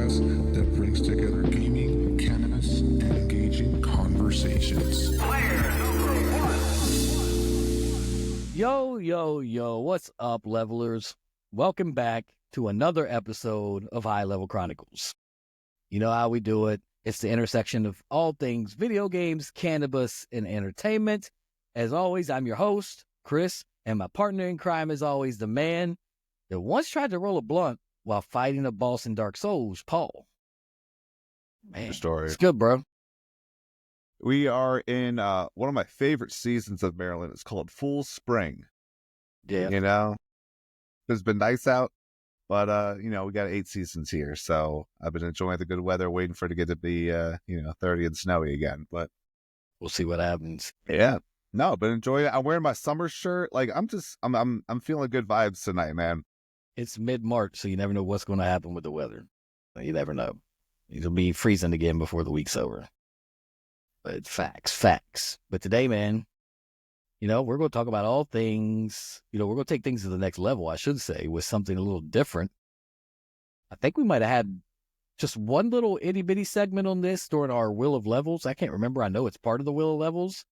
podcast that brings together gaming, cannabis, and engaging conversations. Yo, what's up, levelers? Welcome back to another episode of High Level Chronicles. You know how we do it. It's the intersection of all things video games, cannabis, and entertainment. As always, I'm your host, Chris, and my partner in crime is always the man that once tried to roll a blunt while fighting a boss in Dark Souls, Paul. Man, Story. it's good, bro. We are in one of my favorite seasons of Maryland. It's called Full Spring. Yeah. You know, it's been nice out, but we got 8 seasons here, so I've been enjoying the good weather, waiting for it to get to be 30 and snowy again. But We'll see what happens. yeah, no, but enjoying it. I'm wearing my summer shirt. Like I'm feeling good vibes tonight, man. It's mid-March, so you never know what's going to happen with the weather. You never know. It'll be freezing again before the week's over. But facts. But today, man, we're going to talk about all things. We're going to take things to the next level, I should say, with something a little different. I think we might have had just one little itty-bitty segment on this during our Wheel of Levels. I can't remember. I know it's part of the Wheel of Levels.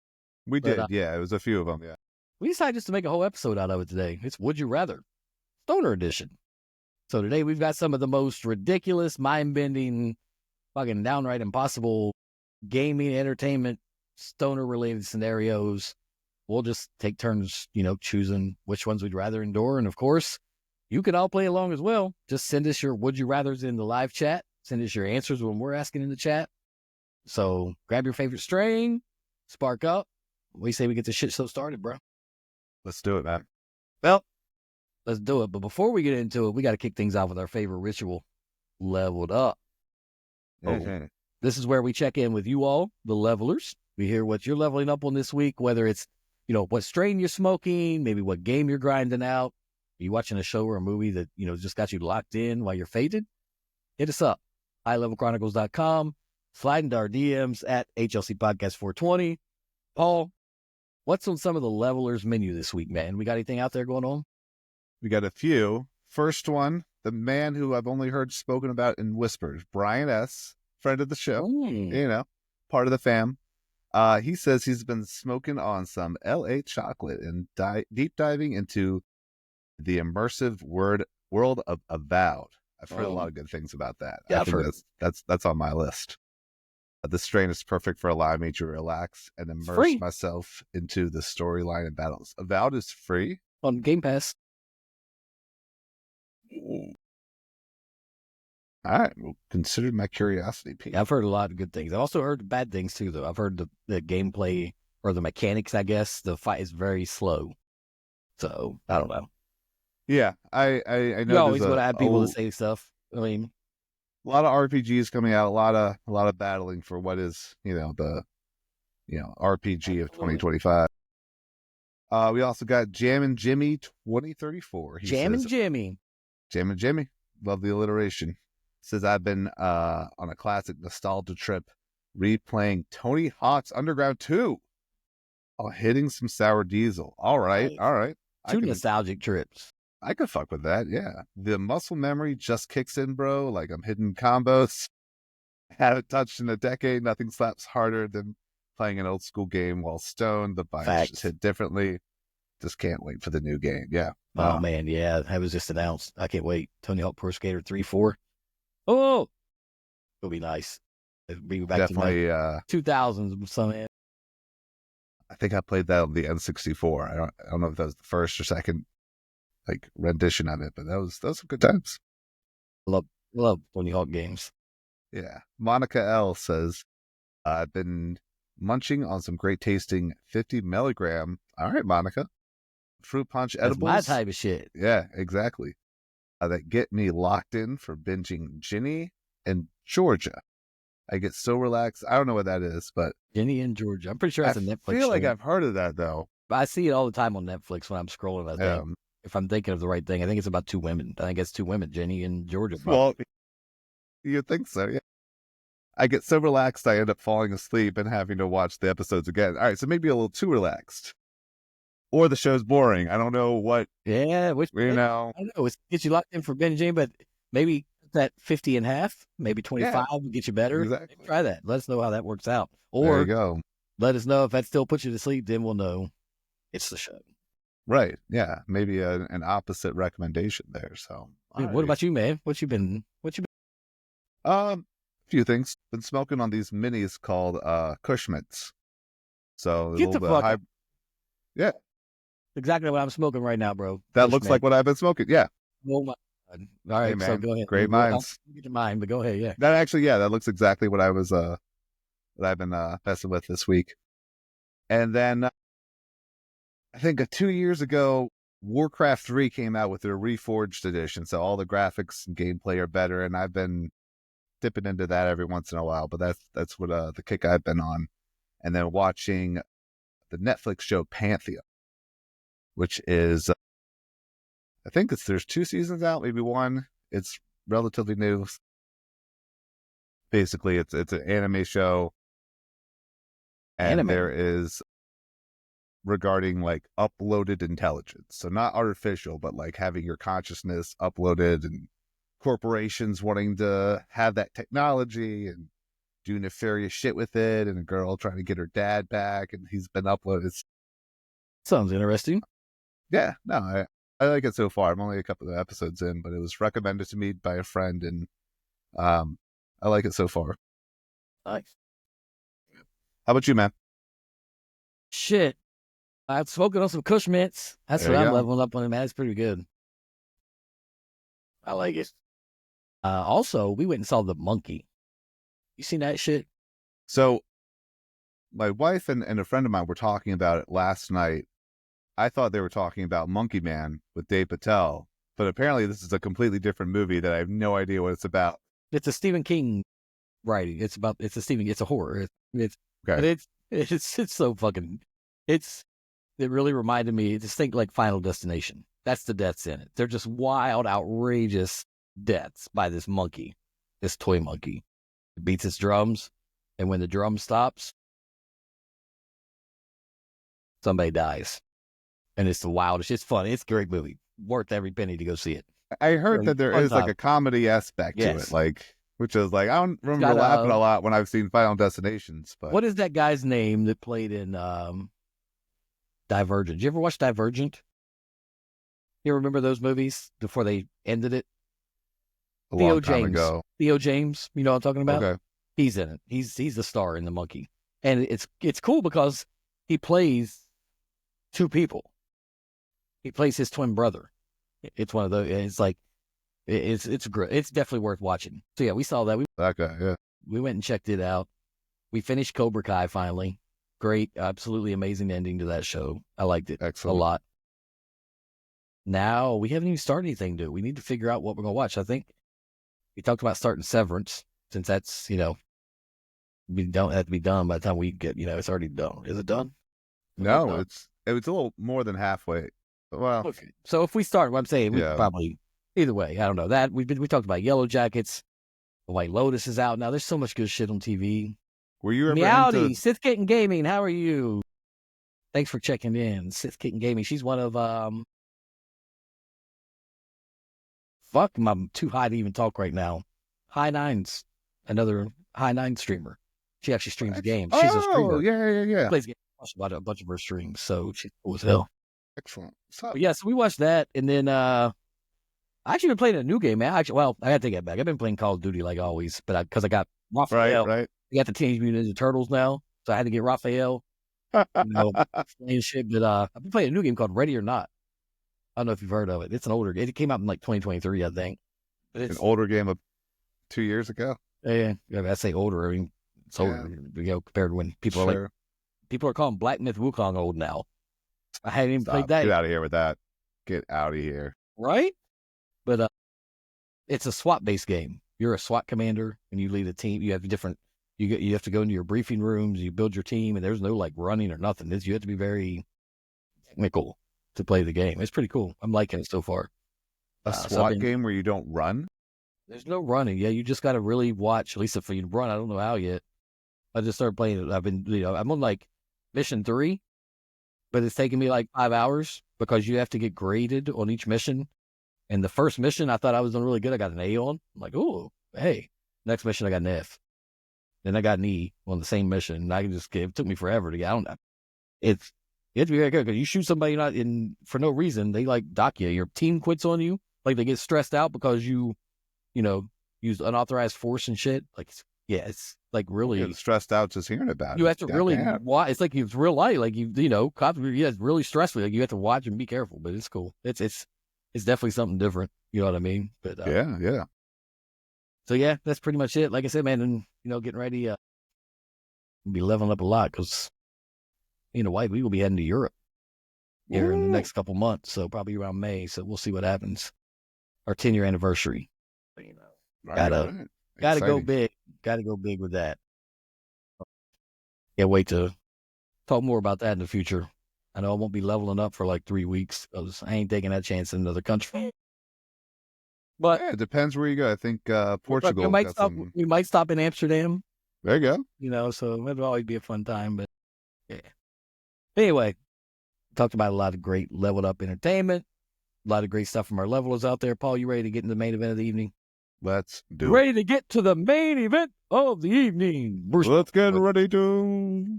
We did, yeah. It was a few of them, yeah. We decided just to make a whole episode out of it today. It's Would You Rather, Stoner Edition. So today we've got some of the most ridiculous, mind-bending, fucking downright impossible gaming, entertainment, stoner-related scenarios. We'll just take turns, choosing which ones we'd rather endure. And of course, you can all play along as well. Just send us your Would You Rathers in the live chat. Send us your answers when we're asking in the chat. So grab your favorite strain, spark up. We say we get the shit so started, bro. Let's do it, man. Well, let's do it. But before we get into it, we got to kick things off with our favorite ritual, Leveled Up. Mm-hmm. This is where we check in with you all, the levelers. We hear what you're leveling up on this week, whether it's, what strain you're smoking, maybe what game you're grinding out. Are you watching a show or a movie that, just got you locked in while you're faded? Hit us up, highlevelchronicles.com. Slide into our DMs at HLC Podcast 420. Paul, what's on some of the levelers menu this week, man? We got anything out there going on? We got a few. First one, the man who I've only heard spoken about in whispers, Brian S., friend of the show, part of the fam. He says he's been smoking on some LA chocolate and deep diving into the immersive world of Avowed. I've heard a lot of good things about that. Yeah, I think that's on my list. This strain is perfect for allowing me to relax and immerse myself into the storyline and battles. Avowed is free on Game Pass. All right, well, consider my curiosity, Pete. I've heard a lot of good things. I've also heard bad things too, though. I've heard the gameplay or the mechanics, I guess, the fight is very slow. So I don't know. Yeah, I know. You always want to have people to say stuff. I mean, a lot of RPGs coming out, a lot of battling for what is the RPG of 2025. We also got Jammin' Jimmy 2034. Jammin' Jimmy, love the alliteration. Says I've been on a classic nostalgia trip, replaying Tony Hawk's Underground 2, while hitting some sour diesel. All right. Two nostalgic trips. I could fuck with that, yeah. The muscle memory just kicks in, bro. Like I'm hitting combos. Haven't touched in a decade. Nothing slaps harder than playing an old school game while stoned. The vibes just hit differently. Just can't wait for the new game. Yeah. Oh man, yeah. That was just announced. I can't wait. Tony Hawk Pro Skater 3-4. Oh, it'll be nice. It'll bring me back definitely, to 2000s. Something. I think I played that on the N64. I don't know if that was the first or second rendition of it, but that was some good times. Love Tony Hawk games. Yeah. Monica L says, I've been munching on some great tasting 50 milligram. All right, Monica. Fruit punch edibles. That's my type of shit. Yeah, exactly. That get me locked in for binging Ginny and Georgia. I get so relaxed. I don't know what that is, but Ginny and Georgia. I'm pretty sure that's a Netflix show. I feel like I've heard of that though. But I see it all the time on Netflix when I'm scrolling. I think if I'm thinking of the right thing, I think it's about two women. I think it's two women, Ginny and Georgia. Well, you think so? Yeah. I get so relaxed, I end up falling asleep and having to watch the episodes again. All right, so maybe a little too relaxed. Or the show's boring. I don't know what. Yeah, I don't know. It gets you locked in for binging, but maybe that 50 and a half, maybe 25 will get you better. Exactly. Maybe try that. Let us know how that works out. There Or you go. let us know if that still puts you to sleep. Then we'll know it's the show. Right. Yeah. Maybe an opposite recommendation there. So, What about you, man? What you been? A few things. Been smoking on these minis called Kush Mints. So Get the fuck out. Yeah. Exactly what I'm smoking right now, bro. That Kush looks Mint. like what I've been smoking. Yeah. Oh my God. All right, Hey, so man. go ahead. Great minds. I'll get to mine, but go ahead. Yeah. That actually, yeah, that looks exactly what I was what I've been messing with this week. And then I think 2 years ago, Warcraft 3 came out with their reforged edition, so all the graphics and gameplay are better, and I've been dipping into that every once in a while, but that's what the kick I've been on. And then watching the Netflix show Pantheon, which is I think there's 2 seasons out, maybe 1. It's relatively new. Basically, it's an anime show, and there is regarding like uploaded intelligence. So not artificial, but like having your consciousness uploaded, and corporations wanting to have that technology and do nefarious shit with it, and a girl trying to get her dad back, and he's been uploaded. Sounds interesting. Yeah, no, I like it so far. I'm only a couple of episodes in, but it was recommended to me by a friend, and I like it so far. Nice. How about you, man? Shit. I've smoking on some Kush Mints. That's There what you I'm go. leveling up on, man. It's pretty good. I like it. Also, we went and saw The Monkey. You seen that shit? So my wife and a friend of mine were talking about it last night. I thought they were talking about Monkey Man with Dave Patel, but apparently this is a completely different movie that I have no idea what it's about. It's a Stephen King writing. It's a horror. It's Okay. but it's so fucking, it really reminded me, just think like Final Destination. That's the deaths in it. They're just wild, outrageous deaths by this monkey, this toy monkey. It beats its drums, and when the drum stops, somebody dies. And it's the wildest. It's fun. It's a great movie. Worth every penny to go see it. I heard that there Fun is like time. a comedy aspect to Yes. it, like, which is like, I don't remember got, laughing a lot when I've seen Final Destinations. But What is that guy's name that played in Divergent? Did you ever watch Divergent? You remember those movies before they ended it? a Theo long time James. ago. Theo James, you know what I'm talking about? Okay. He's in it. He's the star in The Monkey. And it's cool because he plays 2 people. He plays his twin brother. It's one of those, it's like, it's great. It's definitely worth watching. So yeah, we saw that. That guy, yeah. We went and checked it out. We finished Cobra Kai finally. Great, absolutely amazing ending to that show. I liked it Excellent. a lot. Now we haven't even started anything new. We need to figure out what we're gonna watch. I think we talked about starting Severance, since that's, we don't have to be done by the time we get, it's already done. Is it done? No, it's a little more than halfway. Well, Okay. So if we start, what I'm saying, we Yeah. could probably, either way, I don't know. That we talked about Yellow Jackets. White Lotus is out now. There's so much good shit on TV. were you ever Meowdy, into? Sith Kitten Gaming, how are you? Thanks for checking in. Sith Kitten Gaming. She's one of fuck, I'm too high to even talk right now. High Nines, another High Nine streamer. She actually streams games. She's a Oh, streamer. yeah. Plays games. I watch a bunch of her streams, so she's cool as hell. Excellent. So, But yeah, so we watched that, and then I actually been playing a new game, man. I gotta take that back. I've been playing Call of Duty like always, but because I got Raphael, right. I got the Teenage Mutant Ninja Turtles now, so I had to get Raphael. Playing shit. But I've been playing a new game called Ready or Not. I don't know if you've heard of it. It's an older game. It came out in like 2023, I think. But An it's older game of 2 years ago. yeah, I say older. I mean, it's older, compared to when people are like, people are calling Black Myth Wukong old now. I hadn't even played that. Get out of here with that. Get out of here. Right? But it's a SWAT-based game. You're a SWAT commander, and you lead a team. You have different. You have to go into your briefing rooms. You build your team, and there's no like running or nothing. You have to be very technical to play the game. It's pretty cool. I'm liking it so far. A SWAT game where you don't run? There's no running. Yeah, you just got to really watch. At least if you run, I don't know how yet. I just started playing it. I've been, I'm on like mission 3, but it's taking me like 5 hours because you have to get graded on each mission. And the first mission, I thought I was doing really good. I got an A on. I'm like, oh, hey. Next mission, I got an F. Then I got an E on the same mission. And I can just it took me forever to get. I don't know. You have to be very good because you shoot somebody not in for no reason, they like dock you. Your team quits on you. Like they get stressed out because you use unauthorized force and shit. Like, yeah, it's like really Getting stressed out just hearing about it. you have to really Goddamn. watch. It's like it's real life. Like cops. Yeah, it's really stressful. Like you have to watch and be careful. But it's cool. It's definitely something different. You know what I mean? But Yeah. So yeah, that's pretty much it. Like I said, man, and getting ready. Be leveling up a lot because wife, we will be heading to Europe here in the next couple months. So probably around May. So we'll see what happens. Our 10-year anniversary. Gotta go big. Got to go big with that. Can't wait to talk more about that in the future. I know I won't be leveling up for like 3 weeks because I ain't taking that chance in another country. But it depends where you go. I think Portugal. We might stop in Amsterdam. There you go. So it'll always be a fun time. But yeah. Anyway, talked about a lot of great leveled up entertainment, a lot of great stuff from our levelers out there. Paul, you ready to get into the main event of the evening? Let's do it. Ready to get to the main event of the evening. Let's get ready to.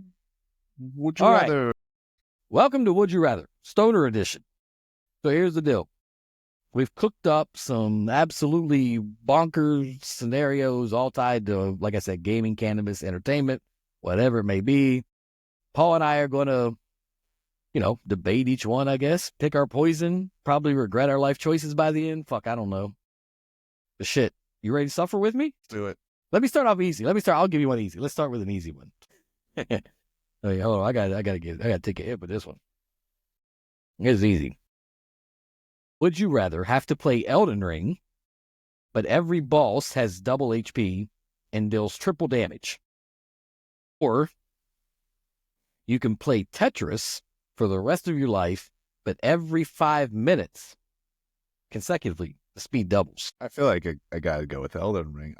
Would you rather? Right. Welcome to Would You Rather, Stoner Edition. So here's the deal. We've cooked up some absolutely bonkers scenarios, all tied to, like I said, gaming, cannabis, entertainment, whatever it may be. Paul and I are going to, debate each one, I guess, pick our poison, probably regret our life choices by the end. Fuck, I don't know. But shit, you ready to suffer with me? Let's do it. Let me start off easy. I'll give you one easy. Let's start with an easy one. Hey, hold on. I gotta take a hit with this one. It's easy. Would you rather have to play Elden Ring, but every boss has double HP and deals triple damage? Or you can play Tetris for the rest of your life, but every 5 minutes consecutively, the speed doubles. I feel like I gotta go with Elden Ring.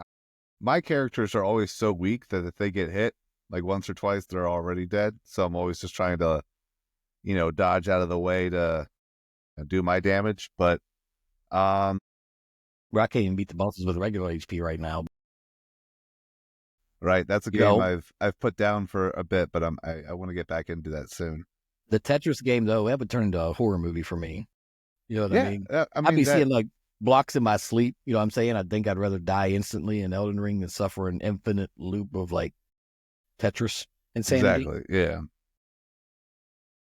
My characters are always so weak that if they get hit like once or twice, they're already dead. So I'm always just trying to, dodge out of the way to do my damage. But I can't even beat the bosses with regular HP right now. Right, that's a game I've put down for a bit, but I want to get back into that soon. The Tetris game though, that would turn into a horror movie for me. You know what I mean? I'd be seeing like blocks in my sleep. You know what I'm saying? I think I'd rather die instantly in Elden Ring than suffer an infinite loop of like Tetris insanity. Exactly. Yeah.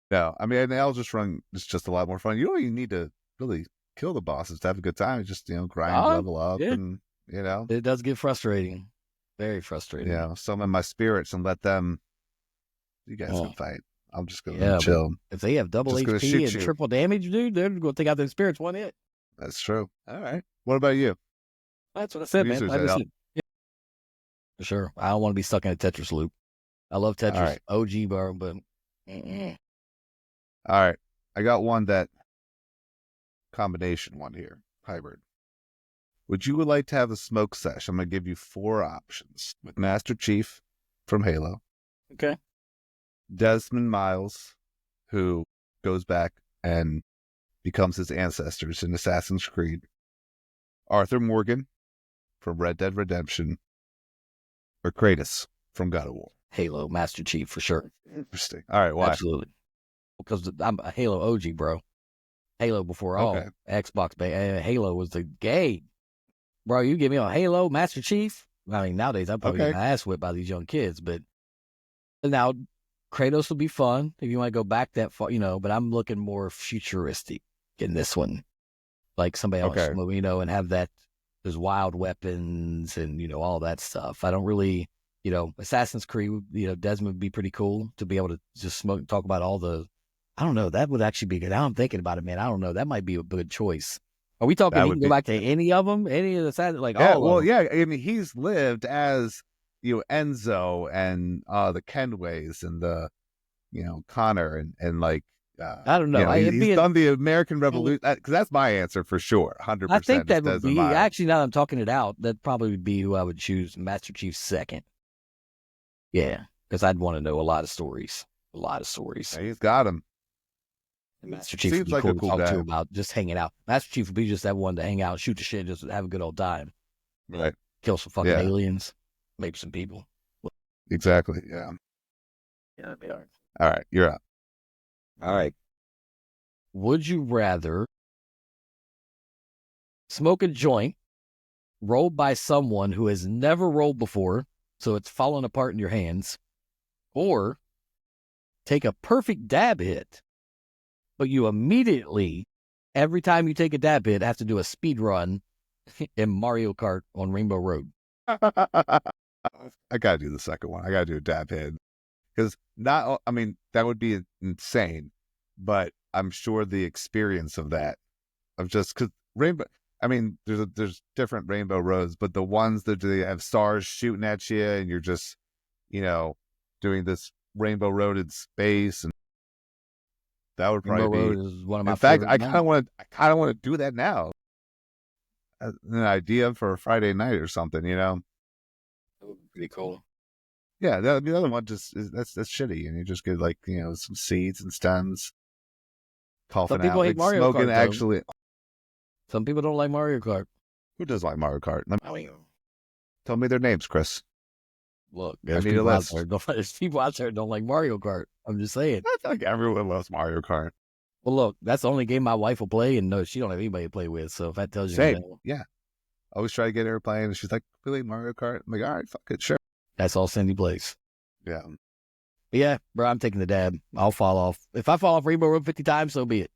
No, I mean, an Elden Ring is just a lot more fun. You don't even need to really kill the bosses to have a good time. Just grind, level up, and it does get frustrating, very frustrating. Yeah, summon my spirits and let them. You guys can fight. I'm just gonna chill. If they have double HP and triple damage, dude, they're gonna take out their spirits one hit. That's true. All right. What about you? That's what I said, man. For sure. I don't want to be stuck in a Tetris loop. I love Tetris, OG bar, but. All right. I got one combination one here, hybrid. Would you like to have a smoke sesh? I'm going to give you 4 options with Master Chief from Halo. Okay. Desmond Miles, who goes back and becomes his ancestors in Assassin's Creed. Arthur Morgan from Red Dead Redemption. Or Kratos from God of War. Halo, Master Chief, for sure. Interesting. All right, why? Absolutely. Because I'm a Halo OG, bro. Halo before all. Xbox, Halo was the game. Bro, you give me a Halo, Master Chief. I mean, nowadays I'm probably getting my ass whipped by these young kids, but now Kratos will be fun if you want to go back that far, but I'm looking more futuristic in this one. Like somebody else, and have those wild weapons and, all that stuff. I don't really, Assassin's Creed, Desmond would be pretty cool to be able to just smoke and talk about all the, I don't know, that would actually be good. Now I'm thinking about it, man. I don't know. That might be a good choice. Are we talking, he can go back to any of them? Any of the Assassin's, like all of them? Yeah. I mean, he's lived as, Enzo and the Kenways and the, Connor and like, I don't know. He's done the American Revolution, because that's my answer for sure. 100%. I think that would be, actually, now that I'm talking it out, that probably would be who I would choose, Master Chief second. Yeah, because I'd want to know a lot of stories. Yeah, he's got them. And Master Chief would Seems be like cool a to cool talk guy. to about just hanging out. Master Chief would be just that one to hang out, shoot the shit, just have a good old time. Right. Kill some fucking Yeah. aliens, maybe some people. Exactly. Yeah. Yeah, that'd be all right. All right. You're up. All right. Would you rather smoke a joint rolled by someone who has never rolled before, so it's falling apart in your hands, or take a perfect dab hit, but you immediately, every time you take a dab hit, have to do a speed run in Mario Kart on Rainbow Road? I gotta do the second one. I gotta do a dab head because that would be insane, but I'm sure the experience of that, of just because rainbow. I mean, there's different rainbow roads, but the ones that they have stars shooting at you, and you're just, doing this rainbow road in space, and that would Rainbow probably Road be. is one of my In fact, favorite. I kind of want to do that now. As an idea for a Friday night or something, That would be pretty cool. Yeah, the other one just that's shitty, and you just get some seeds and stems, coughing Some people out, hate like Mario smoking. Kart, though. Actually, Some people don't like Mario Kart. who does like Mario Kart? I mean, Tell me their names, Chris. look, there's need a people out list. there. There's people out there that don't like Mario Kart. I'm just saying. I feel like everyone loves Mario Kart. Well, look, that's the only game my wife will play, and no, she don't have anybody to play with. So if that tells you Same, anything, yeah. I always try to get her playing, and she's like, "We like Mario Kart." I'm like, "All right, fuck it, sure." that's all Cindy plays. Yeah, But yeah, bro, I'm taking the dab. I'll fall off. If I fall off Rainbow Road 50 times, so be it.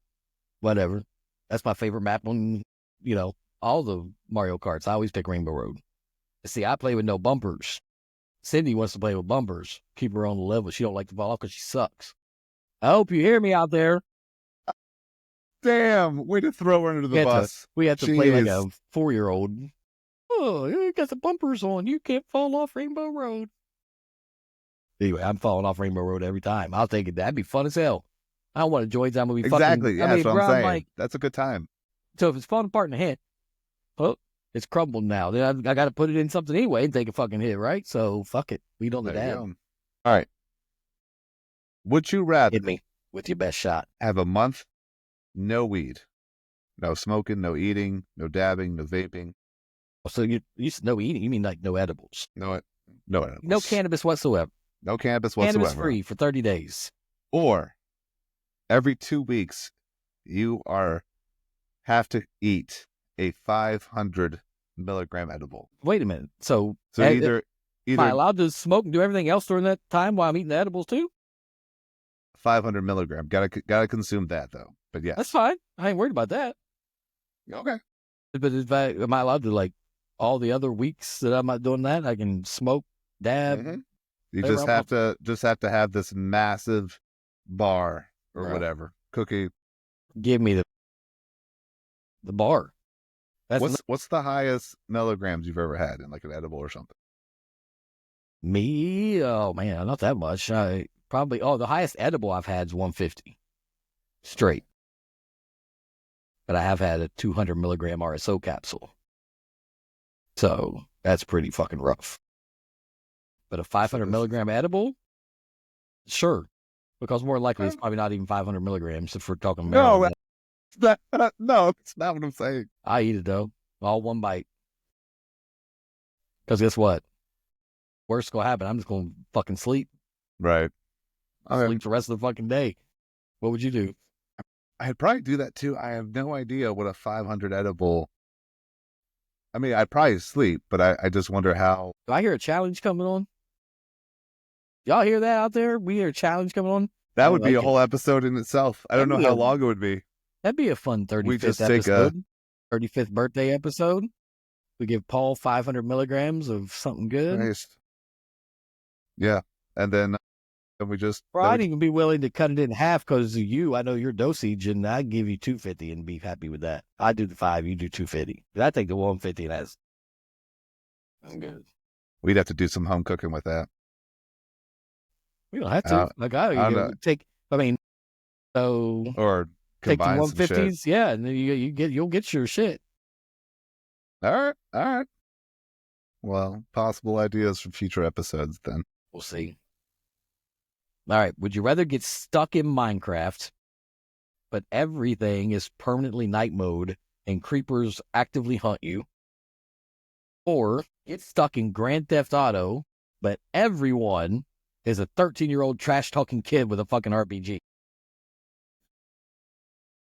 Whatever. That's my favorite map on, all the Mario Karts. I always pick Rainbow Road. See, I play with no bumpers. Cindy wants to play with bumpers. Keep her on the level. She don't like to fall off because she sucks. I hope you hear me out there. damn, way to throw her under the bus. We have to play like Jeez. a 4-year-old. Oh, you got the bumpers on. You can't fall off Rainbow Road. Anyway, I'm falling off Rainbow Road every time. I'll take it. That'd be fun as hell. I don't want to join time. Exactly. Yeah, I mean, that's what bro, I'm I'm saying. like, That's a good time. so if it's falling apart in the head, oh, it's crumbled now. Then I got to put it in something anyway and take a fucking hit, right? So fuck it. We don't the There you dab. go. All right. Would you rather Hit me with your best shot. have a month, no weed, no smoking, no eating, no dabbing, no vaping, So you said no eating. You mean like no edibles? no edibles. No cannabis whatsoever. No cannabis whatsoever. Cannabis free for 30 days. Or every 2 weeks, you have to eat a 500 milligram edible. Wait a minute. So Either am I allowed to smoke and do everything else during that time while I'm eating the edibles too? 500 milligram. Gotta consume that though. But yeah, That's fine. I ain't worried about that. okay. But am I allowed to, like, all the other weeks that I'm not doing that, I can smoke, dab? Mhm. You whatever just have to have this massive bar or Right. whatever cookie. Give me the bar. That's What's the highest milligrams you've ever had in like an edible or something? me. Oh man, not that much. I probably the highest edible I've had is 150 straight. But I have had a 200 milligram RSO capsule. So that's pretty fucking rough. But a 500 milligram edible? Sure. Because more likely it's probably not even 500 milligrams if we're talking marijuana. No, it's not what I'm saying. I eat it though. All one bite. Because guess what? Worst gonna happen. I'm just gonna fucking sleep. Right. Okay. Sleep the rest of the fucking day. What would you do? I'd probably do that too. I have no idea what a 500 edible. I mean, I'd probably sleep, but I just wonder how. Do I hear a challenge coming on? Y'all hear that out there? We hear a challenge coming on. That I would be like a whole episode in itself. I don't know That'd be how a- long it would be. That'd be a fun 35th We just take episode. 35th birthday episode. We give Paul 500 milligrams of something good. Nice. Yeah, and then we just. Bro, I'd even be willing to cut it in half because of you. I know your dosage, and I'd give you 250 and be happy with that. I do the 5, you do 250. But I take the 150 and that's good. We'd have to do some home cooking with that. We don't have to. don't know. So Or take the combine some shit. 150s, yeah, and then you'll get your shit. All right. Well, possible ideas for future episodes then. We'll see. All right. Would you rather get stuck in Minecraft, but everything is permanently night mode and creepers actively hunt you. Or get stuck in Grand Theft Auto, but everyone is a 13-year-old trash-talking kid with a fucking RPG.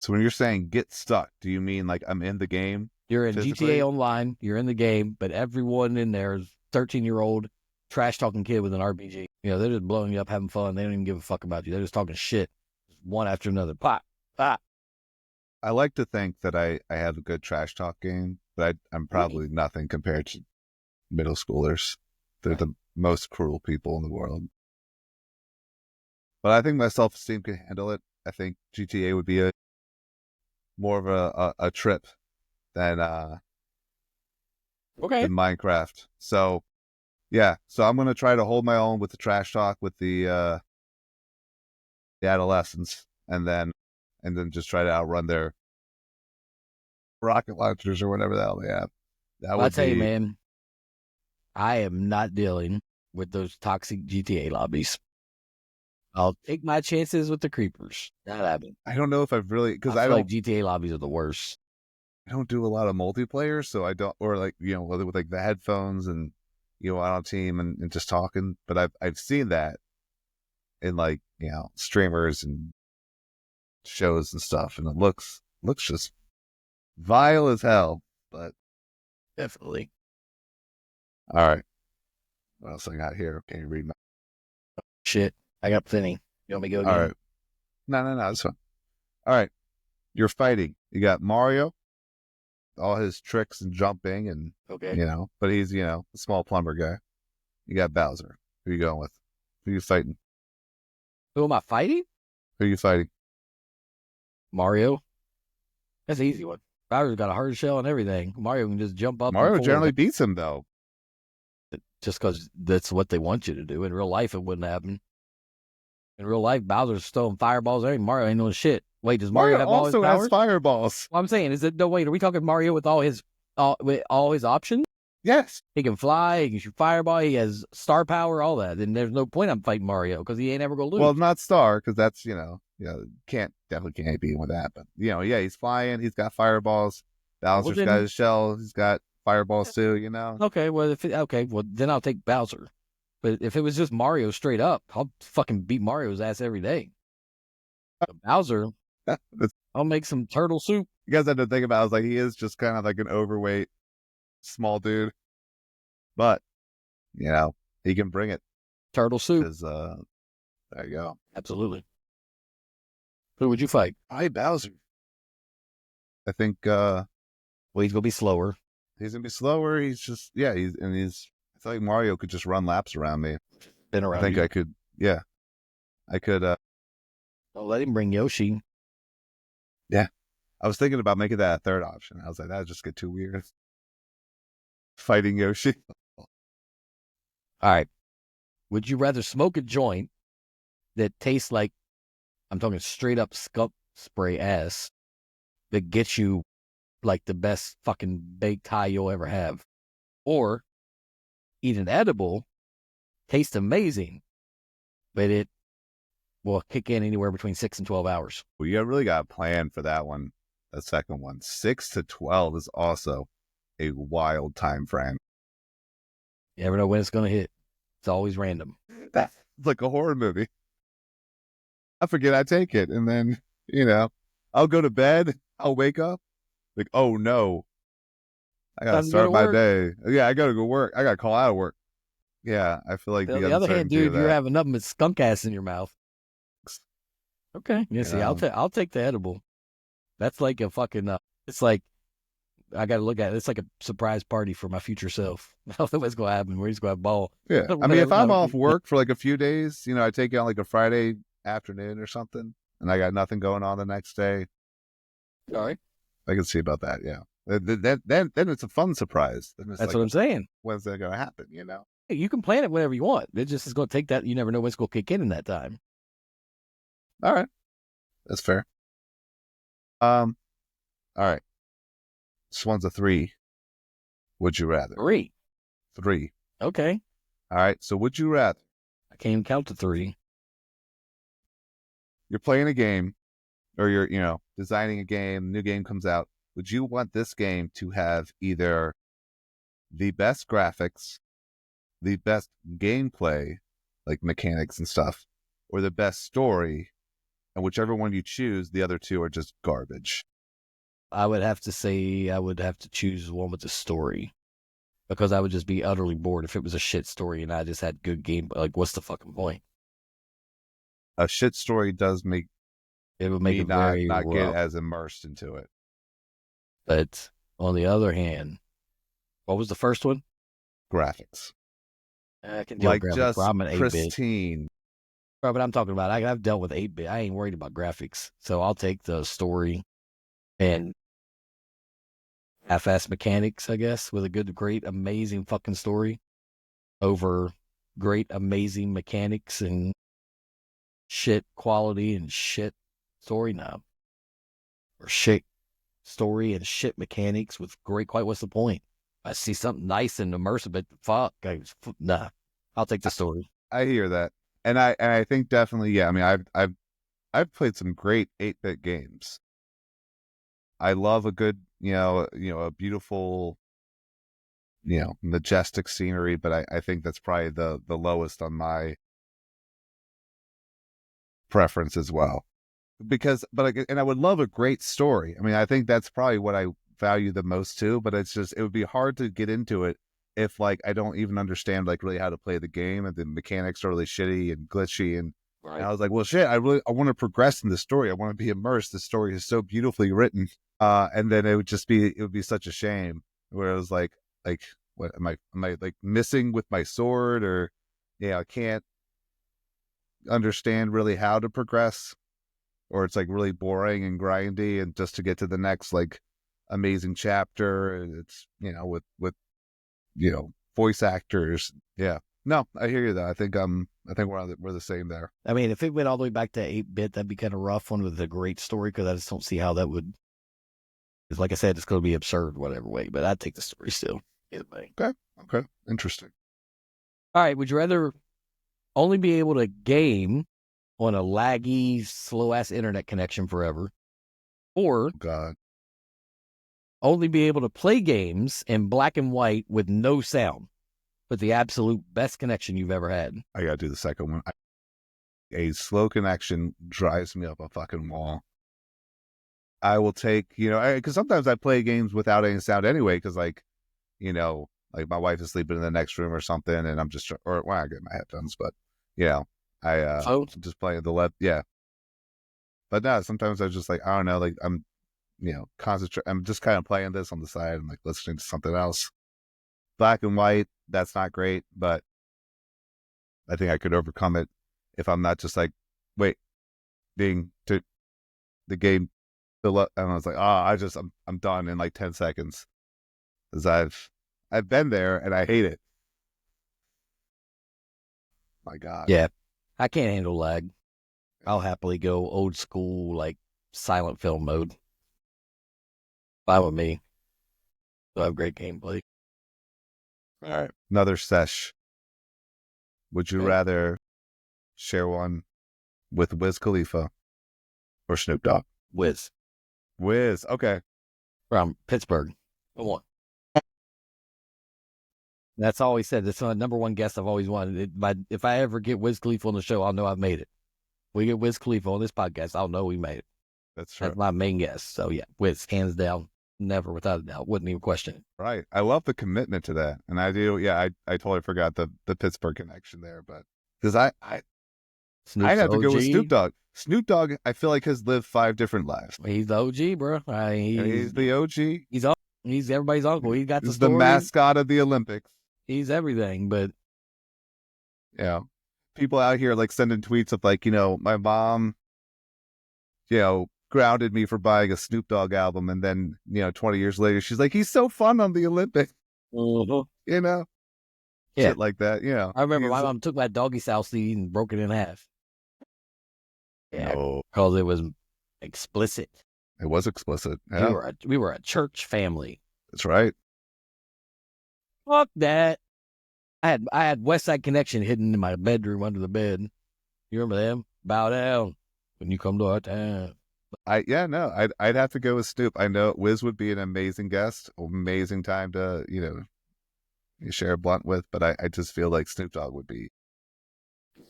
So when you're saying get stuck, do you mean like I'm in the game? You're in physically? GTA Online, you're in the game, but everyone in there is 13-year-old trash-talking kid with an RPG. You know, they're just blowing you up, having fun. They don't even give a fuck about you. They're just talking shit, one after another. Pop, pop. I like to think that I have a good trash talk game, but I'm probably nothing compared to middle schoolers. They're the most cruel people in the world. But I think my self-esteem can handle it. I think GTA would be more of a trip than Okay. Minecraft. So yeah, so I'm gonna try to hold my own with the trash talk with the adolescents, and then just try to outrun their rocket launchers or whatever the hell they have. That I'll would tell you, be man, I am not dealing with those toxic GTA lobbies. I'll take my chances with the creepers. Not happening. I don't know if I've really, because I I feel don't like GTA lobbies are the worst. I don't do a lot of multiplayer, so I don't, or like, you know, with like the headphones and, you know, out on team and just talking. But I've seen that in like, you know, streamers and shows and stuff, and it looks just vile as hell. But Definitely. all right, what else I got here? Can you read my? Shit. I got plenty. You want me to go again? All right, no, it's fine. All right, you're fighting. You got Mario, all his tricks and jumping, and Okay. you know, but he's, you know, a small plumber guy. You got Bowser. Who you going with? Who you fighting? Who am I fighting? Who you fighting? Mario. That's an easy one. Bowser's got a hard shell and everything. Mario can just jump up. Mario and generally beats him though. just because that's what they want you to do. In real life, it wouldn't happen. In real life, Bowser's throwing fireballs. Mario ain't doing shit. Wait, does Mario have all his also powers? has fireballs. Well, I'm saying, is it no? Wait, are we talking Mario with all his options? Yes. He can fly. He can shoot fireball. He has star power. All that. Then there's no point I'm fighting Mario because he ain't ever gonna lose. Well, not Star, because that's, you know, definitely can't beat him with that. But you know, yeah, he's flying. He's got fireballs. Bowser's got his shell. He's got fireballs too. You know. Okay, well, then I'll take Bowser. But if it was just Mario straight up, I'll fucking beat Mario's ass every day. So Bowser, I'll make some turtle soup. You guys have to think about it, I was like, he is just kind of like an overweight, small dude. But, you know, he can bring it. Turtle soup. There you go. Absolutely. Who would you fight? Hi, Bowser. I think well, he's gonna be slower. He's gonna be slower. He's just I feel like Mario could just run laps around me. Been around. I think you. I could. Yeah, I could. Don't let him bring Yoshi. Yeah, I was thinking about making that a third option. I was like, that would just get too weird. Fighting Yoshi. All right. Would you rather smoke a joint that tastes like, I'm talking straight up skunk spray ass, that gets you like the best fucking baked high you'll ever have, or eat an edible, tastes amazing, but it will kick in anywhere between 6 and 12 hours? Well, you really got a plan for that one. The second one, 6 to 12, is also a wild time frame. You never know when it's going to hit. It's always random. That's like a horror movie. I forget I take it, and then, you know, I'll go to bed, I'll wake up, like, oh no, I gotta start my day. Yeah, I gotta go work. I gotta call out of work. Yeah, I feel like on the other hand, dude, you're having nothing but skunk ass in your mouth. Okay, yeah. See, I'll take the edible. That's like a fucking. It's like I got to look at it. It's like a surprise party for my future self. I don't know what's gonna happen. We're just gonna have ball. Yeah, I mean, if I'm off work for like a few days, you know, I take it on like a Friday afternoon or something, and I got nothing going on the next day. All right, I can see about that. Yeah, then it's a fun surprise. That's like, what I'm saying. When's that gonna happen? You know, hey, you can plan it whenever you want. It just is gonna take that. You never know when it's gonna kick in that time. All right, that's fair. All right. This one's a 3. Would you rather? 3. Okay. All right. So would you rather? I can't even count to 3. You're playing a game or you're, designing a game, new game comes out, would you want this game to have either the best graphics, the best gameplay, like mechanics and stuff, or the best story? And whichever one you choose, the other two are just garbage. I would have to say I would have to choose one with the story, because I would just be utterly bored if it was a shit story and I just had good game. Like, what's the fucking point? A shit story does make It would make me it very not get rough. as immersed into it. But on the other hand, what was the first one? Graphics, I can deal with like graphics, just bro. I'm an 8-bit. pristine. Bro, but I'm talking about, I've dealt with 8-bit. I ain't worried about graphics. So I'll take the story and half-ass mechanics, I guess, with a good, great, amazing fucking story over great, amazing mechanics and shit quality and shit story now. Or shit story and shit mechanics with great quality. What's the point? I see something nice and immersive, but fuck, nah. I'll take the story. I hear that, and I think definitely, yeah. I mean, I've played some great 8-bit games. I love a good, a beautiful, majestic scenery, but I think that's probably the lowest on my preference as well. And I would love a great story. I mean, I think that's probably what I value the most too, but it would be hard to get into it if like I don't even understand like really how to play the game, and the mechanics are really shitty and glitchy, and I was like, well, shit, I want to progress in the story. I want to be immersed. The story is so beautifully written. And then it would be such a shame where it was like, what am I like missing with my sword, or, I can't understand really how to progress, or it's like really boring and grindy, and just to get to the next like amazing chapter, and it's, with voice actors. Yeah. No, I hear you though. I think we're the same there. I mean, if it went all the way back to 8-bit, that'd be kind of rough one with a great story, because I just don't see how that would. Because like I said, it's going to be absurd whatever way, but I'd take the story still. Either way. Okay. Interesting. All right. Would you rather only be able to game on a laggy, slow-ass internet connection forever, or God. only be able to play games in black and white with no sound, but the absolute best connection you've ever had? I gotta do the second one. A slow connection drives me up a fucking wall. I will take, because sometimes I play games without any sound anyway, because like, like my wife is sleeping in the next room or something, and I'm just, or well, I get my headphones, but I'm just playing the left, yeah. But no, sometimes I just like, I don't know, like I'm, concentrate. I'm just kind of playing this on the side. I'm like listening to something else. Black and white, that's not great, but I think I could overcome it if I'm not just like, wait, being to the game fill up, and I was like, I'm done in like 10 seconds, because I've been there and I hate it. My God. Yeah, I can't handle lag. I'll happily go old school, like silent film mode. Fine with me. So I have great gameplay. All right. Another sesh. Would you rather share one with Wiz Khalifa or Snoop Dogg? Wiz. Okay. From Pittsburgh. Come on. That's all he said. That's my number one guest I've always wanted. If I ever get Wiz Khalifa on the show, I'll know I've made it. We get Wiz Khalifa on this podcast, I'll know we made it. That's true. That's my main guest. So yeah, Wiz, hands down, never, without a doubt, wouldn't even question it. Right. I love the commitment to that. And I do, I totally forgot the Pittsburgh connection there, but because I have to go with Snoop Dogg. Snoop Dogg, I feel like, has lived 5 different lives. He's the OG, bro. He's the OG. He's everybody's uncle. He got He's the story. The mascot of the Olympics. He's everything, but people out here like sending tweets of like, my mom, grounded me for buying a Snoop Dogg album, and then 20 years later she's like, he's so fun on the Olympics. Yeah. Shit like that. I remember my mom took my doggy style CD and broke it in half. Yeah, because it was explicit. It was explicit. Yeah. We were a church family. That's right. Fuck that. I had West Side Connection hidden in my bedroom under the bed. You remember them? Bow down when you come to our town. I'd have to go with Snoop. I know Wiz would be an amazing guest, amazing time to, share a blunt with, but I just feel like Snoop Dogg would be.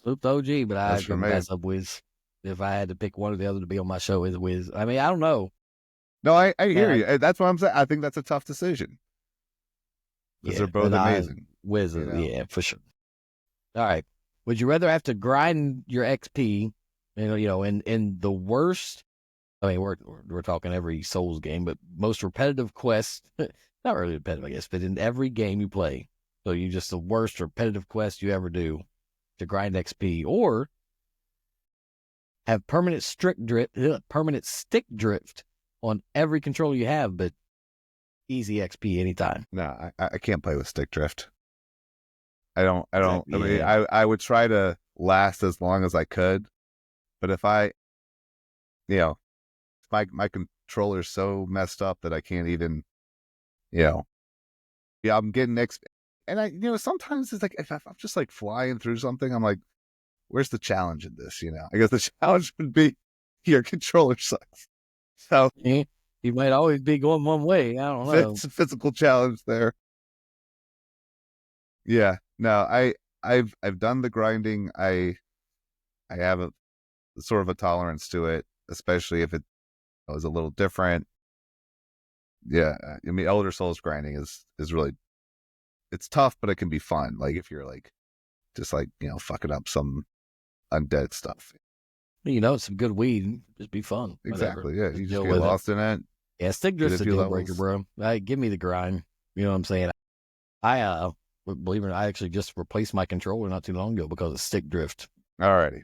Snoop OG, but That's I'd for go me. pass up Wiz. If I had to pick one or the other to be on my show, is Wiz. I mean, I don't know. No, I hear Man, you. That's what I'm saying. I think that's a tough decision because they're both but amazing. Wiz, yeah, for sure. All right. Would you rather have to grind your XP, in the worst? I mean, we're talking every Souls game, but most repetitive quest, not really repetitive, I guess, but in every game you play. So you just the worst repetitive quest you ever do to grind XP, or have permanent stick drift on every controller you have, but easy XP anytime. No, I can't play with stick drift. I don't. Exactly, I mean, yeah. I would try to last as long as I could, but if my controller's so messed up that I can't even, I'm getting XP, and sometimes it's like if I'm just like flying through something, I'm like, where's the challenge in this? I guess the challenge would be your controller sucks. So Yeah, you might always be going one way. I don't know. it's a physical challenge there. Yeah, no, I've done the grinding. I have a sort of a tolerance to it, especially if it was a little different. Yeah, I mean, Elder Souls grinding is really, it's tough, but it can be fun. Like if you're like just like fucking up some undead stuff. Some good weed, just be fun. Exactly. Whatever. Yeah, you just Deal get with it. lost in it. Yeah, stick Get drift's a a few deal breaker, levels. bro. Give me the grind. You know what I'm saying? I believe it or not, I actually just replaced my controller not too long ago because of stick drift. Alrighty.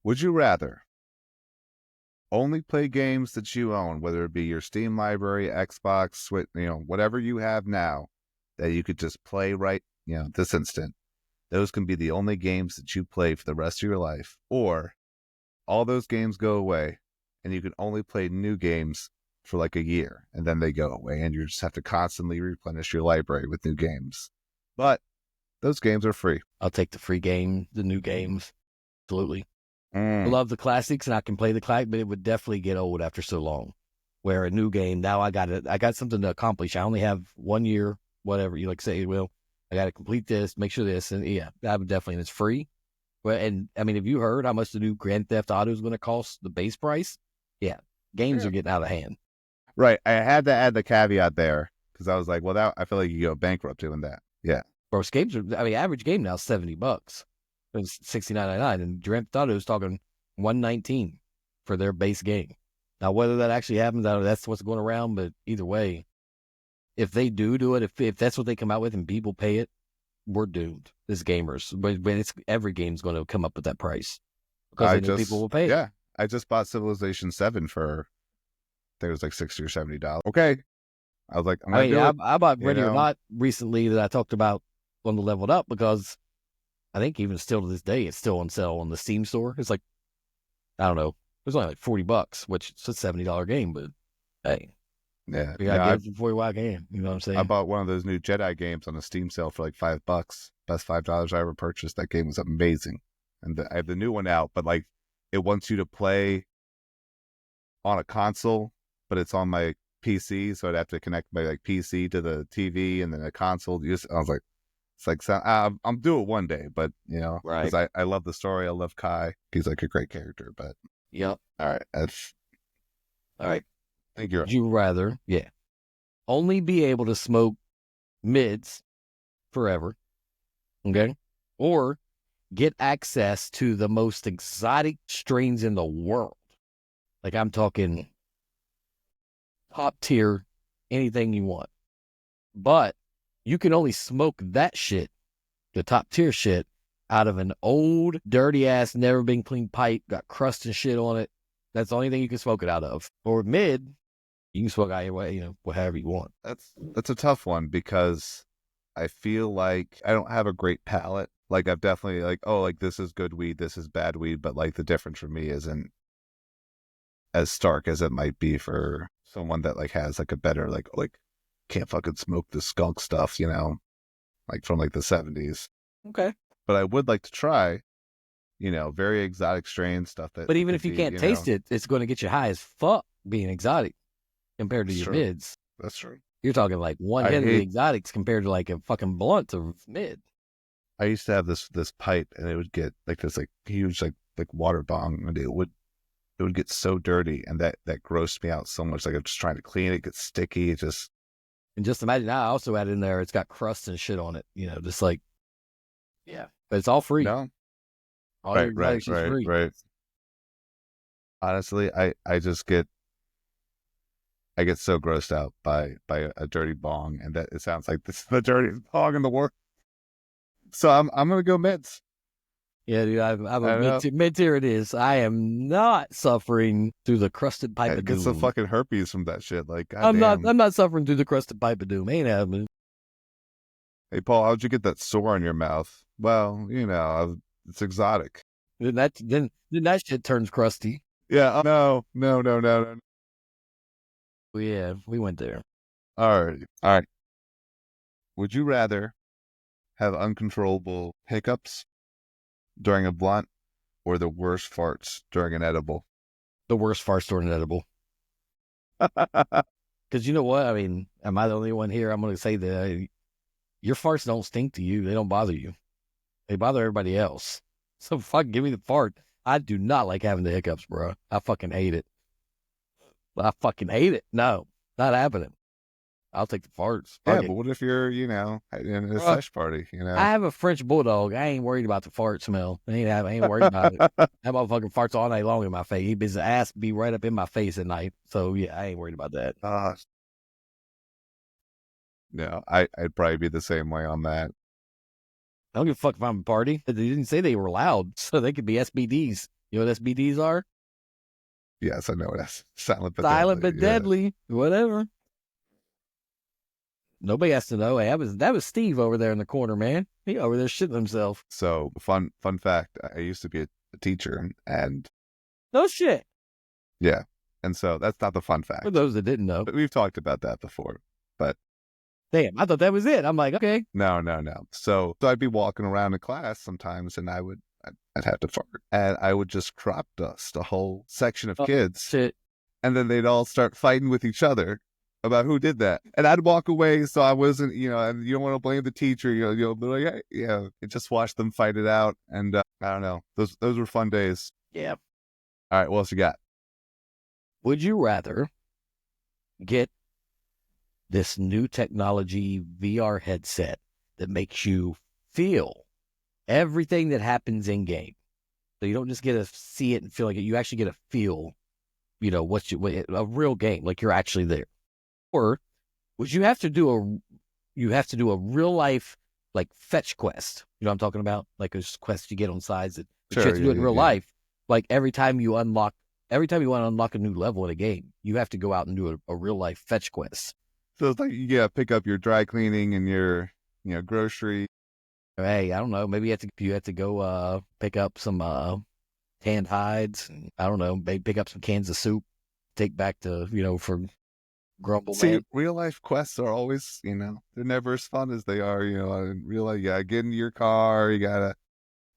Would you rather only play games that you own, whether it be your Steam library, Xbox, Switch, whatever you have now, that you could just play right, this instant? Those can be the only games that you play for the rest of your life, or all those games go away and you can only play new games for like a year and then they go away and you just have to constantly replenish your library with new games. But those games are free. I'll take the free game, the new games. Absolutely. I Mm. love the classics and I can play the classic, but it would definitely get old after so long. Where a new game, now I got something to accomplish. I only have 1 year, whatever you like say, well, I got to complete this, make sure this, and yeah, that would definitely, and it's free. Well, and I mean, have you heard how much the new Grand Theft Auto is going to cost the base price? Yeah, games Yeah. are getting out of hand. Right. I had to add the caveat there because I was like, well, I feel like you go bankrupt doing that. Yeah. Bro, games are, I mean, average game now is $70. It's $69.99, and Grand Theft Auto is talking $119 for their base game. Now, whether that actually happens, I don't know, that's what's going around, but either way, if they do it, if that's what they come out with and people pay it, we're doomed as gamers. But it's every game's going to come up with that price because they know people will pay it. Yeah. I just bought Civilization 7 for, I think it was like $60 or $70. Okay. I was like, I'm going to do it. I bought Ready or Not recently that I talked about on the Leveled Up because I think even still to this day, it's still on sale on the Steam store. It's like, I don't know, it was only like $40, which is a $70 game, but hey, yeah, you gotta get it before you walk in. You know what I'm saying? I bought one of those new Jedi games on a Steam sale for like $5. Best $5 I ever purchased. That game was amazing, and I have the new one out, but like it wants you to play on a console, but it's on my PC, so I'd have to connect my like PC to the TV and then a console. I was like, it's like I'm do it one day, but Right. because I love the story. I love Kai. He's like a great character. But Yep. all right, that's All right. I think you're Would you rather, only be able to smoke mids forever, okay, or get access to the most exotic strains in the world? Like I'm talking top tier, anything you want, but you can only smoke that shit, the top tier shit, out of an old, dirty ass, never been cleaned pipe, got crust and shit on it. That's the only thing you can smoke it out of. Or mid, you can smoke out your way, whatever you want. That's a tough one because I feel like I don't have a great palate. Like I've definitely like this is good weed, this is bad weed, but like the difference for me isn't as stark as it might be for someone that like has like a better like can't fucking smoke the skunk stuff, like from like the 70s. Okay. But I would like to try very exotic strain stuff that. But even could if you be, can't taste it, it's going to get you high as fuck being exotic compared to That's your true. mids. That's true. You're talking like one I hit of the hate- exotics compared to like a fucking blunt of mid. I used to have this pipe, and it would get like this like huge like water bong, and it would get so dirty, and that grossed me out so much. Like I'm just trying to clean it, gets sticky. It just And just imagine, I also added in there, it's got crust and shit on it, just like, yeah. But it's all free. no. All your Right, exotics is free. right. Honestly, I just get so grossed out by a dirty bong, and that it sounds like this is the dirtiest bong in the world. So I'm gonna go mids. Yeah, dude, I'm a mid-tier it is. I am not suffering through the crusted pipe I of get doom. some fucking herpes from that shit. Like, I'm goddamn. not suffering through the crusted pipe of doom. Ain't happening. Hey, Paul, how'd you get that sore on your mouth? Well, it's exotic. Then that shit turns crusty. Yeah. No. Well, yeah, we went there. All right. Would you rather have uncontrollable hiccups during a blunt, or the worst farts during an edible? The worst farts during an edible. Because you know what? I mean, am I the only one here? I'm going to say that your farts don't stink to you. They don't bother you. They bother everybody else. So fuck, give me the fart. I do not like having the hiccups, bro. I fucking hate it. I fucking hate it. No, not happening. I'll take the farts. Yeah, Fuck it. but what if you're, in a sesh party, I have a French bulldog. I ain't worried about the fart smell. I ain't worried about it. That motherfucking farts all night long in my face. His ass be right up in my face at night. So yeah, I ain't worried about that. No, I'd probably be the same way on that. I don't give a fuck if I'm a party. They didn't say they were loud, so they could be SBDs. You know what SBDs are? Yes, I know it. Silent but Silent deadly. Whatever. Nobody has to know. Hey, that was Steve over there in the corner, man. He over there shitting himself. So fun fact: I used to be a teacher, and no shit. Yeah, and so that's not the fun fact. For those that didn't know, but we've talked about that before. But damn, I thought that was it. I'm like, okay. No. So I'd be walking around in class sometimes, and I'd have to fart, and I would just crop dust a whole section of kids. Shit. And then they'd all start fighting with each other about who did that. And I'd walk away, so I wasn't, and you don't want to blame the teacher, you'll be like, hey, and just watch them fight it out. And I don't know, those were fun days. Yeah. All right, what else you got? Would you rather get this new technology VR headset that makes you feel everything that happens in game? So you don't just get to see it and feel like it, you actually get to feel, a real game, like you're actually there. Or would you have to do a real life like fetch quest? You know what I'm talking about? Like a quest you get on sides that you have to do it in real life. Like every time you want to unlock a new level in a game, you have to go out and do a real life fetch quest. So it's like you pick up your dry cleaning and your grocery. Hey, I don't know. Maybe you have to go pick up some canned hides. And, I don't know. Maybe pick up some cans of soup. Take back to for Grumble. See, man. real life quests are always they're never as fun as they are. In real life, you gotta get into your car. You gotta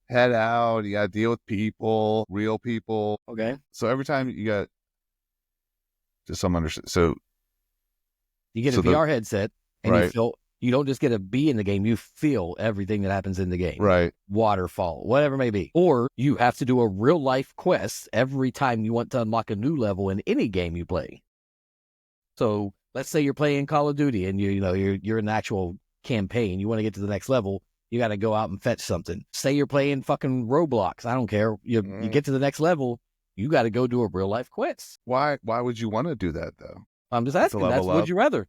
head out. You gotta deal with people, real people. Okay. So every time you got just some understand. So you get a VR headset, and you don't just get to be in the game. You feel everything that happens in the game. Right. Waterfall, whatever it may be. Or you have to do a real life quest every time you want to unlock a new level in any game you play. So let's say you're playing Call of Duty and you're in the actual campaign. You want to get to the next level. You got to go out and fetch something. Say you're playing fucking Roblox. I don't care. You get to the next level. You got to go do a real life quest. Why would you want to do that though? I'm just asking. That's would you rather?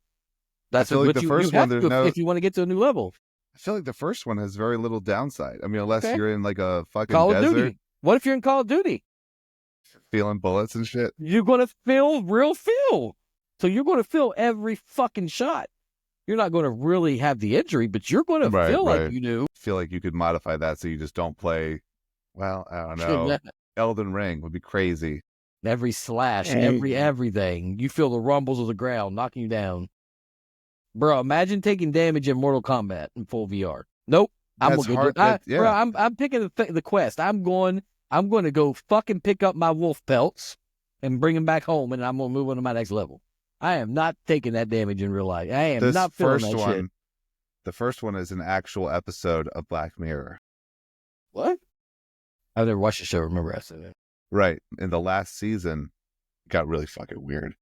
That's what the first one. There's if you want to get to a new level. I feel like the first one has very little downside. I mean, unless you're in like a fucking Call desert. of Duty. What if you're in Call of Duty? Feeling bullets and shit. You're gonna feel real feel. So you're going to feel every fucking shot. You're not going to really have the injury, but you're going to feel like you do. I feel like you could modify that so you just don't play, well, I don't know. Elden Ring would be crazy. Every slash, everything. You feel the rumbles of the ground knocking you down. Bro, imagine taking damage in Mortal Kombat in full VR. Nope. I'm That's gonna go hard. do. Bro, Yeah. I'm picking the quest. I'm going to go fucking pick up my wolf pelts and bring them back home, and I'm gonna move on to my next level. I am not taking that damage in real life. I am This not feeling first that one, shit. the first one is an actual episode of Black Mirror. What? I've never watched the show. Remember I said that. Right. In the last season, it got really fucking weird.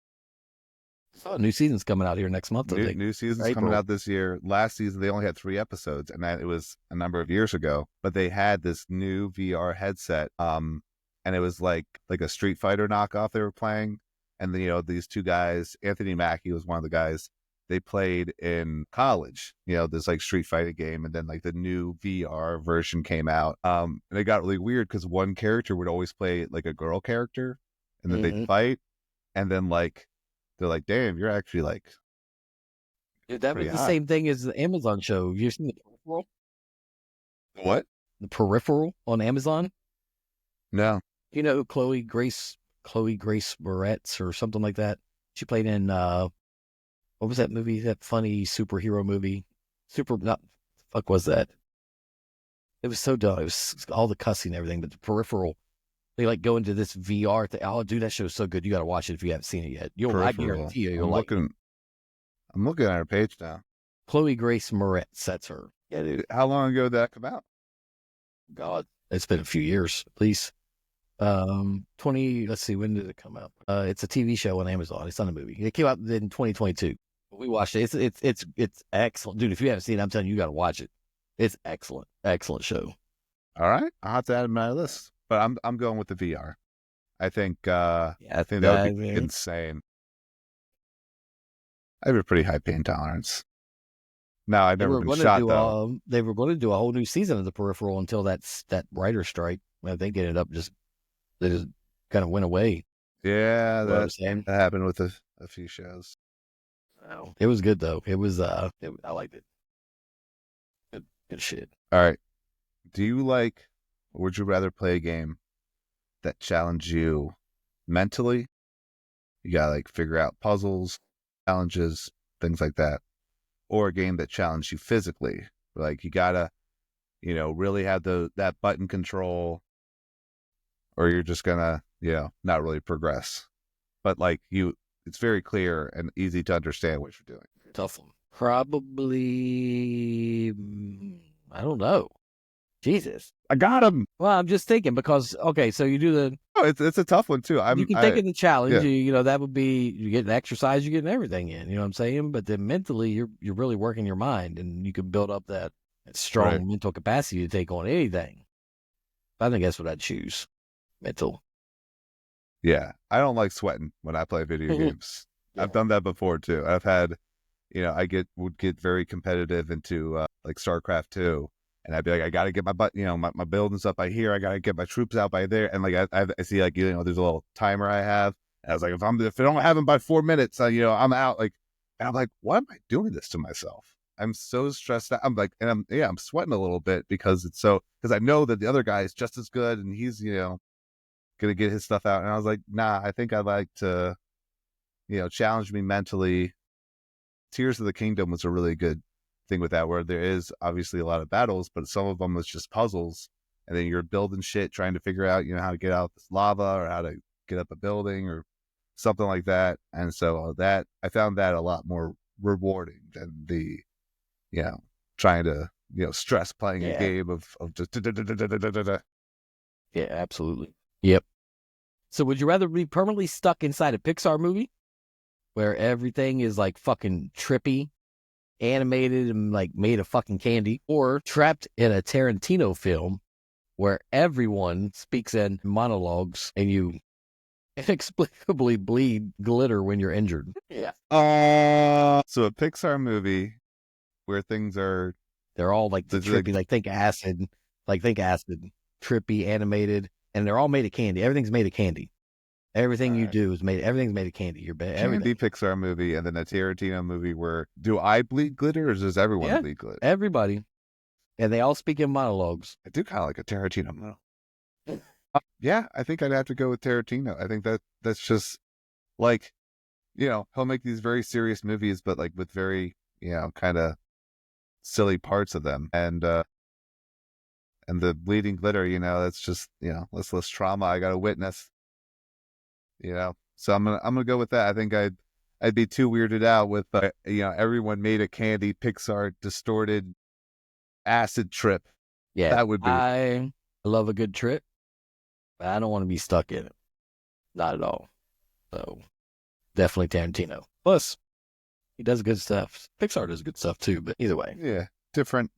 So a new season's coming out here next month. I think. New season's April. coming out this year. Last season, they only had 3 episodes, and it was a number of years ago. But they had this new VR headset, and it was like a Street Fighter knockoff they were playing. And then, these two guys, Anthony Mackie was one of the guys. They played in college, this like Street Fighter game, and then like the new VR version came out. And it got really weird because one character would always play like a girl character, and then they'd fight, and then like they're like, "Damn, you're actually like." Dude, that was pretty the hot. same thing as the Amazon show. You've seen the Peripheral? What? The Peripheral on Amazon. No. You know Chloe Grace Moretz or something like that. She played in what was that movie? That funny superhero movie. Fuck was that? It was so dumb. It was all the cussing and everything, but the Peripheral. They like go into this VR thing. Oh, dude, that show's so good. You got to watch it if you haven't seen it yet. I guarantee you, you'll like it. I'm looking at her page now. Chloe Grace Moretz. That's her. Yeah, dude. How long ago did that come out? God, it's been a few years, at least. 20. Let's see, when did it come out? It's a TV show on Amazon. It's not a movie. It came out in 2022. We watched it. It's excellent, dude. If you haven't seen it, I'm telling you, you got to watch it. It's excellent show. All right, I'll have to add it to my list. But I'm going with the VR. I think that would be insane. I have a pretty high pain tolerance. No, I've never been shot though. They were going to do a whole new season of the Peripheral until that writer strike. I think it ended up they just kind of went away. Yeah, that happened with a few shows. Wow. It was good though. It was I liked it. Good shit. All right. Do you like, or would you rather play a game that challenge you mentally? You gotta like figure out puzzles, challenges, things like that. Or a game that challenges you physically. Like you gotta, really have that button control, or you're just gonna, not really progress. But like it's very clear and easy to understand what you're doing. Tough one. Probably, I don't know. Jesus. I got him. Well, I'm just thinking because, okay, so you do the... Oh, it's a tough one too. You can think of the challenge. Yeah. That would be, you get exercise, you're getting everything in, you know what I'm saying? But then mentally, you're really working your mind, and you can build up that strong mental capacity to take on anything. I think that's what I'd choose. Mental. Yeah. I don't like sweating when I play video games. Yeah. I've done that before too. I've had, I would get very competitive into like StarCraft 2. And I'd be like, I got to get my my buildings up by here. I got to get my troops out by there. And like, I see like, there's a little timer I have. And I was like, if I don't have them by 4 minutes, I'm out. Like, and I'm like, why am I doing this to myself? I'm so stressed out. I'm like, and I'm sweating a little bit because because I know that the other guy is just as good and he's, going to get his stuff out. And I was like, nah, I think I'd like to, challenge me mentally. Tears of the Kingdom was a really good thing with that, where there is obviously a lot of battles, but some of them is just puzzles, and then you're building shit, trying to figure out, how to get out this lava or how to get up a building or something like that. And so that I found that a lot more rewarding than the, trying to, stress playing a game of just. Yeah, absolutely. Yep. So would you rather be permanently stuck inside a Pixar movie where everything is like fucking trippy, animated and like made of fucking candy, or trapped in a Tarantino film where everyone speaks in monologues and you inexplicably bleed glitter when you're injured? Yeah. So a Pixar movie where things are, they're all like trippy, like think acid, trippy, animated, and they're all made of candy. Everything's made of candy. Everything you do is everything's made of candy. Candy Pixar movie, and then a Tarantino movie where do I bleed glitter or does everyone bleed glitter? Everybody. And they all speak in monologues. I do kind of like a Tarantino monologue. Yeah, I think I'd have to go with Tarantino. I think that's just like, he'll make these very serious movies, but like with very, kind of silly parts of them. And and the bleeding glitter, that's just, less trauma I got to witness, So I'm gonna go with that. I think I'd be too weirded out with, everyone made a candy Pixar distorted acid trip. Yeah, That would be. I love a good trip, but I don't want to be stuck in it. Not at all. So definitely Tarantino. Plus, he does good stuff. Pixar does good stuff too, but either way. Yeah, different.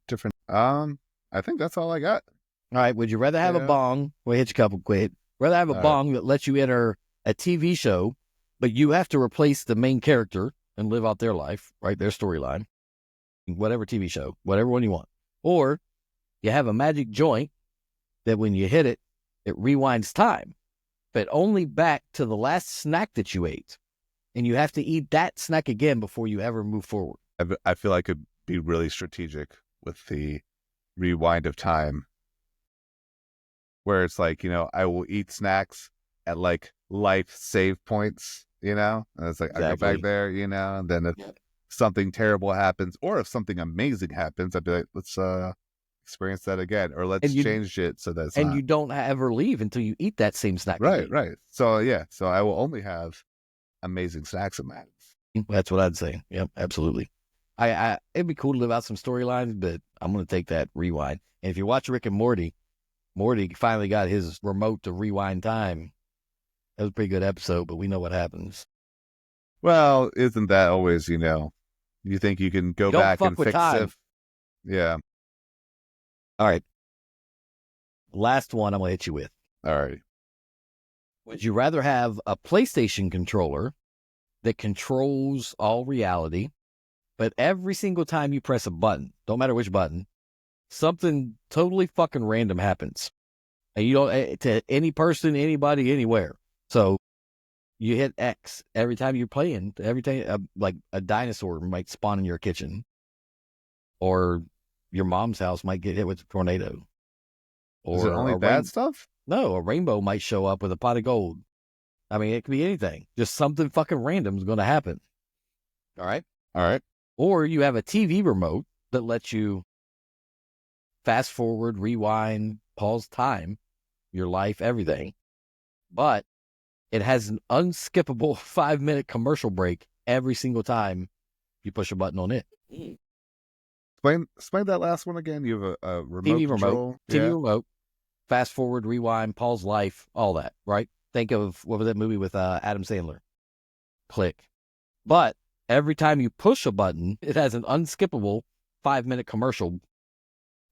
I think that's all I got. All right, would you rather have a bong? We'll hit you a couple quick. Rather have a bong that lets you enter a TV show, but you have to replace the main character and live out their life, right? Their storyline. Whatever TV show, whatever one you want. Or you have a magic joint that when you hit it, it rewinds time, but only back to the last snack that you ate. And you have to eat that snack again before you ever move forward. I feel I could be really strategic with the rewind of time, where it's like, I will eat snacks at like life save points, and it's like, I go back there, and then if something terrible happens, or if something amazing happens, I'd be like, let's experience that again, or let's change it so that you don't ever leave until you eat that same snack right again. Right. So I will only have amazing snacks in my life. That's what I'd say. Yep, absolutely. It'd be cool to live out some storylines, but I'm going to take that rewind. And if you watch Rick and Morty finally got his remote to rewind time. That was a pretty good episode, but we know what happens. Well, isn't that always, you think you can go back and fix it? Yeah. All right. Last one I'm going to hit you with. All right. Would you rather have a PlayStation controller that controls all reality, but every single time you press a button, don't matter which button, something totally fucking random happens? And you don't, to any person, anybody, anywhere. So you hit X every time you're playing, every time, like a dinosaur might spawn in your kitchen, or your mom's house might get hit with a tornado. Or is it only bad stuff? No, a rainbow might show up with a pot of gold. I mean, it could be anything. Just something fucking random is going to happen. All right? All right. Or you have a TV remote that lets you fast forward, rewind, pause time, your life, everything. But it has an unskippable 5-minute commercial break every single time you push a button on it. Explain that last one again. You have a remote TV control? TV remote, fast forward, rewind, pause life, all that, right? Think of, what was that movie with Adam Sandler? Click. But every time you push a button, it has an unskippable 5-minute commercial.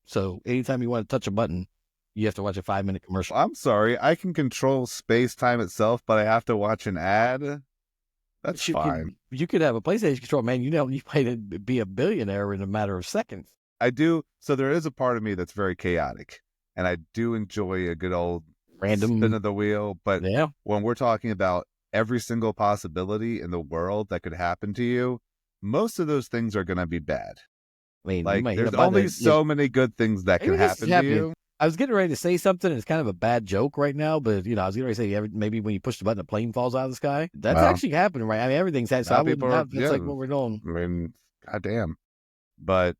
So anytime you want to touch a button, you have to watch a 5-minute commercial. I'm sorry. I can control space-time itself, but I have to watch an ad? That's fine. You could have a PlayStation control, man. You might be a billionaire in a matter of seconds. I do. So there is a part of me that's very chaotic, and I do enjoy a good old random spin of the wheel. But when we're talking about every single possibility in the world that could happen to you, most of those things are going to be bad. I mean, like, there's only so many good things that can happen to you. I was getting ready to say something, and it's kind of a bad joke right now, but, I was getting ready to say maybe when you push the button, a plane falls out of the sky. That's actually happening, right? I mean, everything's happening. So that's like what we're doing. I mean, goddamn. But,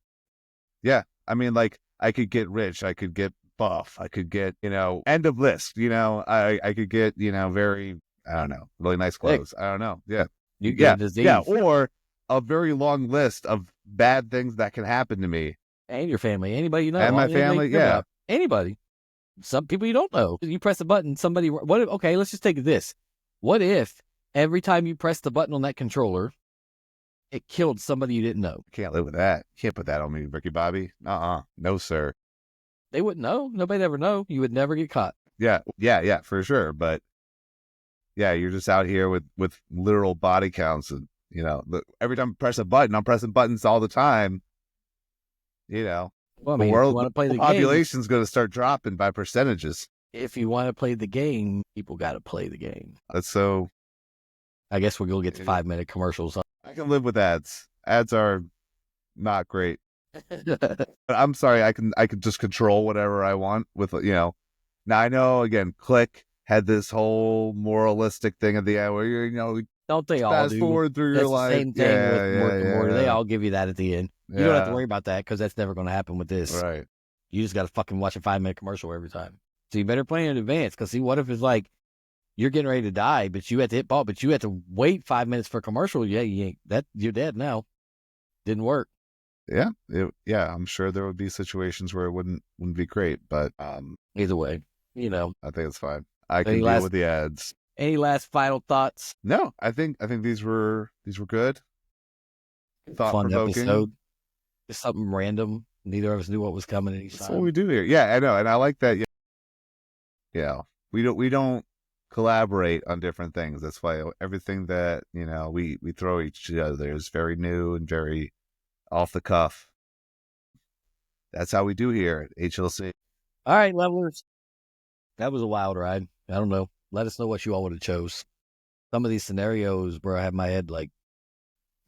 yeah, I mean, like, I could get rich. I could get buff. I could get, end of list. I could get, very, I don't know, really nice clothes. I don't know. Yeah. You get a disease. Yeah, or a very long list of bad things that can happen to me. And your family. Anybody you know. And my family, yeah. Anybody. Some people you don't know. You press a button, okay, let's just take this. What if every time you press the button on that controller, it killed somebody you didn't know? Can't live with that. Can't put that on me, Ricky Bobby. No, sir. They wouldn't know. Nobody'd ever know. You would never get caught. Yeah, for sure. But yeah, you're just out here with literal body counts. And, every time I press a button, I'm pressing buttons all the time. Well, I mean, the population's going to start dropping by percentages. If you want to play the game, people got to play the game. That's so. I guess we'll go get the 5-minute commercials. I can live with ads. Ads are not great. But I'm sorry. I can just control whatever I want with, Now I know, again, Click had this whole moralistic thing at the end where you're, don't they all fast forward through your life? Same thing with Morty. They all give you that at the end. You don't have to worry about that because that's never going to happen with this. Right. You just got to fucking watch a 5-minute commercial every time. So you better plan in advance. Because see, what if it's like you're getting ready to die, but you had to hit pause, but you had to wait 5 minutes for a commercial? Yeah, you're dead now. Didn't work. Yeah, I'm sure there would be situations where it wouldn't be great, but either way, I think it's fine. I can deal with the ads. Any last final thoughts? No, I think these were good. Fun episode. Just something random. Neither of us knew what was coming at each time. That's what we do here. Yeah, I know, and I like that. Yeah, we don't collaborate on different things. That's why everything that we throw each other is very new and very off the cuff. That's how we do here at HLC. All right, levelers. That was a wild ride. I don't know. Let us know what you all would have chose. Some of these scenarios where I have my head like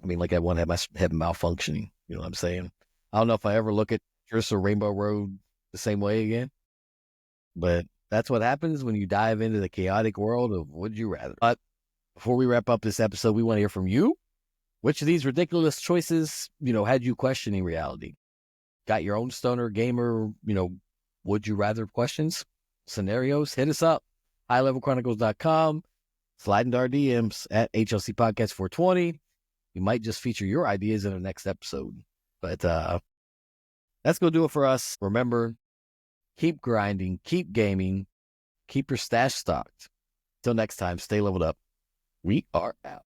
I want to have my head malfunctioning. You know what I'm saying? I don't know if I ever look at Tris or Rainbow Road the same way again. But that's what happens when you dive into the chaotic world of Would You Rather. But before we wrap up this episode, we want to hear from you. Which of these ridiculous choices, had you questioning reality? Got your own stoner gamer, would you rather questions, scenarios? Hit us up. highlevelchronicles.com. Slide into our DMs at HLC Podcast 420. We might just feature your ideas in the next episode. But that's going to do it for us. Remember, keep grinding, keep gaming, keep your stash stocked. Till next time, stay leveled up. We are out.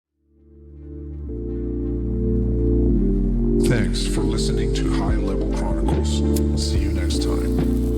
Thanks for listening to High Level Chronicles. See you next time.